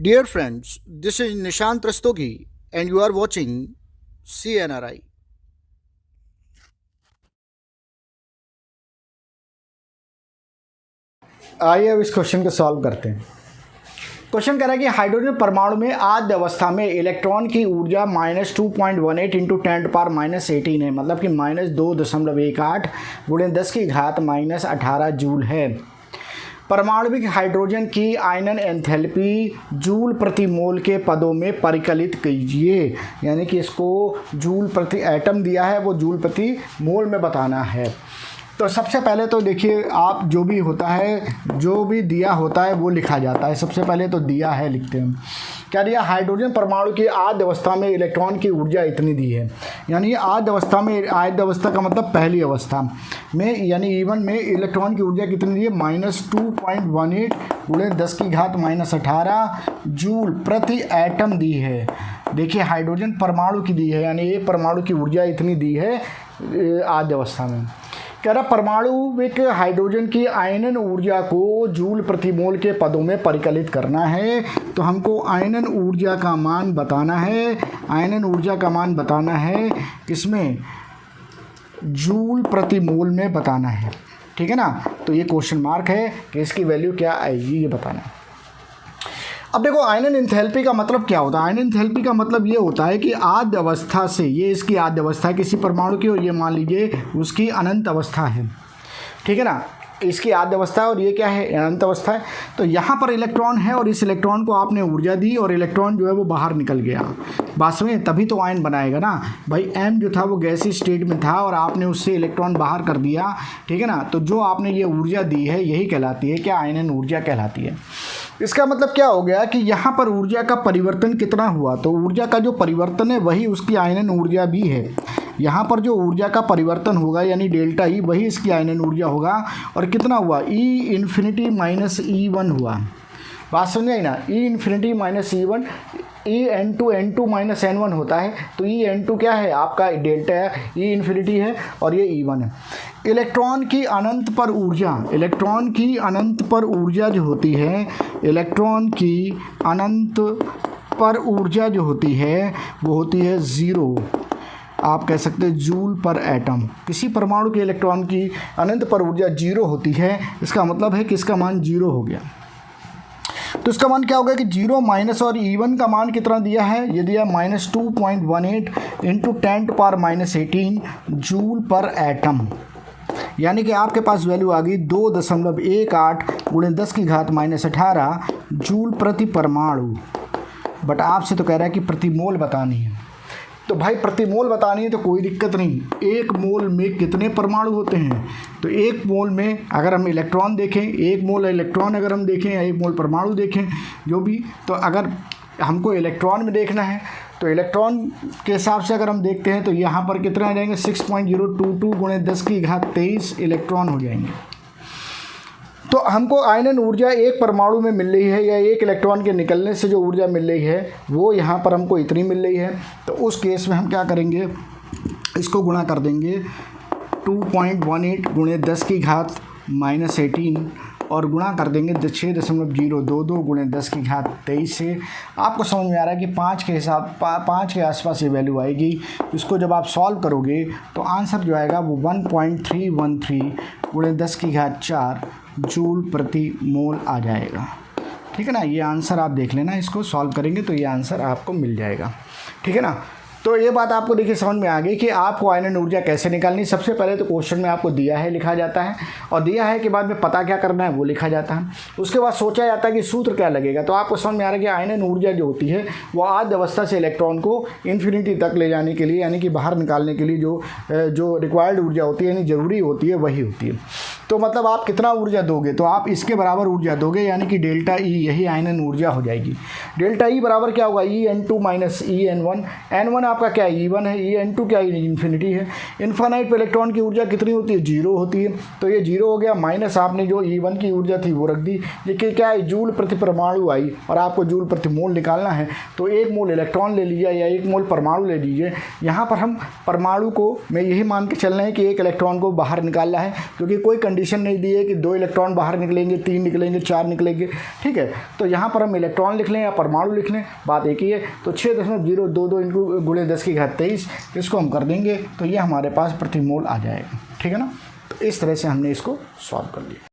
Dear friends, this is Nishant Rastogi and you are watching CNRI. आइए अब इस question को सॉल्व करते हैं। क्वेश्चन कह रहा है कि हाइड्रोजन परमाणु में आद्य अवस्था में इलेक्ट्रॉन की ऊर्जा -2.18 इंटू 10⁻18 है, मतलब कि -2.18 गुणे 10 की घात -18 जूल है। परमाणविक हाइड्रोजन की आयनन एंथैल्पी जूल प्रति मोल के पदों में परिकलित कीजिए, यानी कि इसको जूल प्रति एटम दिया है, वो जूल प्रति मोल में बताना है। तो सबसे पहले तो देखिए, आप जो भी होता है, जो भी दिया होता है वो लिखा जाता है। सबसे पहले तो दिया है लिखते हैं। क्या दिया? हाइड्रोजन परमाणु की आद्य अवस्था में इलेक्ट्रॉन की ऊर्जा इतनी दी है, यानी आद्य अवस्था में, आद्य अवस्था का मतलब पहली अवस्था में, यानी E1 में इलेक्ट्रॉन की ऊर्जा कितनी दी है? -2.18 गुणे 10 की घात -18 जूल प्रति एटम दी है। देखिए, हाइड्रोजन परमाणु की दी है, यानी एक परमाणु की ऊर्जा इतनी दी है आद्य अवस्था में। कह रहा परमाणुविक हाइड्रोजन की आयनन ऊर्जा को जूल प्रति मोल के पदों में परिकलित करना है। तो हमको आयनन ऊर्जा का मान बताना है, आयनन ऊर्जा का मान बताना है किसमें? जूल प्रति मोल में बताना है, ठीक है ना। तो ये क्वेश्चन मार्क है कि इसकी वैल्यू क्या आएगी, ये बताना है। अब देखो, आयनन एंथैल्पी का मतलब क्या होता है? आयनन एंथैल्पी का मतलब ये होता है कि आद्य अवस्था से, ये इसकी आद्य अवस्था है किसी परमाणु की, और ये मान लीजिए उसकी अनंत अवस्था है, ठीक है ना। इसकी आद्य अवस्था है और ये क्या है? अनंत अवस्था है। तो यहाँ पर इलेक्ट्रॉन है और इस इलेक्ट्रॉन को आपने ऊर्जा दी और इलेक्ट्रॉन जो है वो बाहर निकल गया। बात में तभी तो आयन बनाएगा ना भाई। M जो था वो गैसीय स्टेट में था और आपने उससे इलेक्ट्रॉन बाहर कर दिया, ठीक है ना। तो जो आपने ये ऊर्जा दी है यही कहलाती है क्या? आयनन ऊर्जा कहलाती है। इसका मतलब क्या हो गया कि यहाँ पर ऊर्जा का परिवर्तन कितना हुआ? तो ऊर्जा का जो परिवर्तन है वही उसकी आयनन ऊर्जा भी है। यहाँ पर जो ऊर्जा का परिवर्तन होगा यानी डेल्टा ई, वही इसकी आयनन ऊर्जा होगा। और कितना हुआ? E∞ -E1 हुआ। बात समझ आई ना? E∞ -E1, N2 -N1 होता है। तो N2 क्या है? आपका डेल्टा है, E∞ है और ये E1 है। इलेक्ट्रॉन की अनंत पर ऊर्जा, इलेक्ट्रॉन की अनंत पर ऊर्जा जो होती है, इलेक्ट्रॉन की अनंत पर ऊर्जा जो होती है वो होती है 0। आप कह सकते हैं जूल पर एटम। किसी परमाणु के इलेक्ट्रॉन की अनंत पर ऊर्जा 0 होती है, इसका मतलब है कि इसका मान 0 हो गया। तो इसका मान क्या होगा कि 0 माइनस, और E1 का मान कितना दिया है? ये दिया -2.18 इंटू 10⁻18 जूल पर एटम, यानी कि आपके पास वैल्यू आ गई 2.18 गुणे 10 की घात -18 जूल प्रति परमाणु। बट आपसे तो कह रहा है कि प्रति मोल बतानी है। तो भाई प्रति मोल बतानी है तो कोई दिक्कत नहीं। एक मोल में कितने परमाणु होते हैं? तो एक मोल में अगर हम इलेक्ट्रॉन देखें, एक मोल इलेक्ट्रॉन अगर हम देखें या एक मोल परमाणु देखें, जो भी, तो अगर हमको इलेक्ट्रॉन में देखना है तो इलेक्ट्रॉन के हिसाब से अगर हम देखते हैं तो यहाँ पर कितना आ जाएंगे? 6.022 गुणे 10 की घात 23 इलेक्ट्रॉन हो जाएंगे। तो हमको आयनन ऊर्जा एक परमाणु में मिल रही है या एक इलेक्ट्रॉन के निकलने से जो ऊर्जा मिल रही है वो यहाँ पर हमको इतनी मिल रही है। तो उस केस में हम क्या करेंगे? इसको गुणा कर देंगे 2.18 गुणे 10 की घात -18 और गुणा कर देंगे 6.022 गुणे 10 की घात 23 से। आपको समझ में आ रहा है कि 5 के हिसाब 5 के आसपास ये वैल्यू आएगी। इसको जब आप सॉल्व करोगे तो आंसर जो आएगा वो 1.313 गुणे 10 की घात 4 जूल प्रति मोल आ जाएगा, ठीक है ना। ये आंसर आप देख लेना, इसको सॉल्व करेंगे तो ये आंसर आपको मिल जाएगा, ठीक है ना। तो ये बात आपको देखिए समझ में आ गई कि आपको आयनन ऊर्जा कैसे निकालनी। सबसे पहले तो क्वेश्चन में आपको दिया है लिखा जाता है, और दिया है के बाद में पता क्या करना है वो लिखा जाता है। उसके बाद सोचा जाता है कि सूत्र क्या लगेगा। तो आपको समझ में आ रहा है कि आयनन ऊर्जा जो होती है वो आद्य अवस्था से इलेक्ट्रॉन को इन्फिनिटी तक ले जाने के लिए, यानी कि बाहर निकालने के लिए जो रिक्वायर्ड ऊर्जा होती है, यानी ज़रूरी होती है, वही होती है। तो मतलब आप कितना ऊर्जा दोगे? तो आप इसके बराबर ऊर्जा दोगे, यानी कि डेल्टा ई, यही आयनन ऊर्जा हो जाएगी। डेल्टा ई बराबर क्या होगा? E∞ -E∞ N1 आपका क्या है? E1 है। E∞ क्या है? इन्फिनिटी है। इन्फानाइट पे इलेक्ट्रॉन की ऊर्जा कितनी होती है? 0 होती है। तो ये 0 हो गया, माइनस आपने जो E1 की ऊर्जा थी वो रख दी। ये क्या है? जूल प्रति परमाणु आई, और आपको जूल प्रति मोल निकालना है। तो 1 मोल इलेक्ट्रॉन ले लीजिए या 1 मोल परमाणु ले लीजिए। यहाँ पर हम परमाणु को में यही मान के चल रहे हैं कि एक इलेक्ट्रॉन को बाहर निकालना है, क्योंकि कोई कंडीशन कंडीशन नहीं दी है कि 2 इलेक्ट्रॉन बाहर निकलेंगे, 3 निकलेंगे, 4 निकलेंगे, ठीक है। तो यहाँ पर हम इलेक्ट्रॉन लिख लें या परमाणु लिख लें, बात एक ही है। तो 6.022 इंटू गुणे 10⁻23 इसको हम कर देंगे तो ये हमारे पास प्रति मोल आ जाएगा, ठीक है ना। तो इस तरह से हमने इसको सॉल्व कर लिया।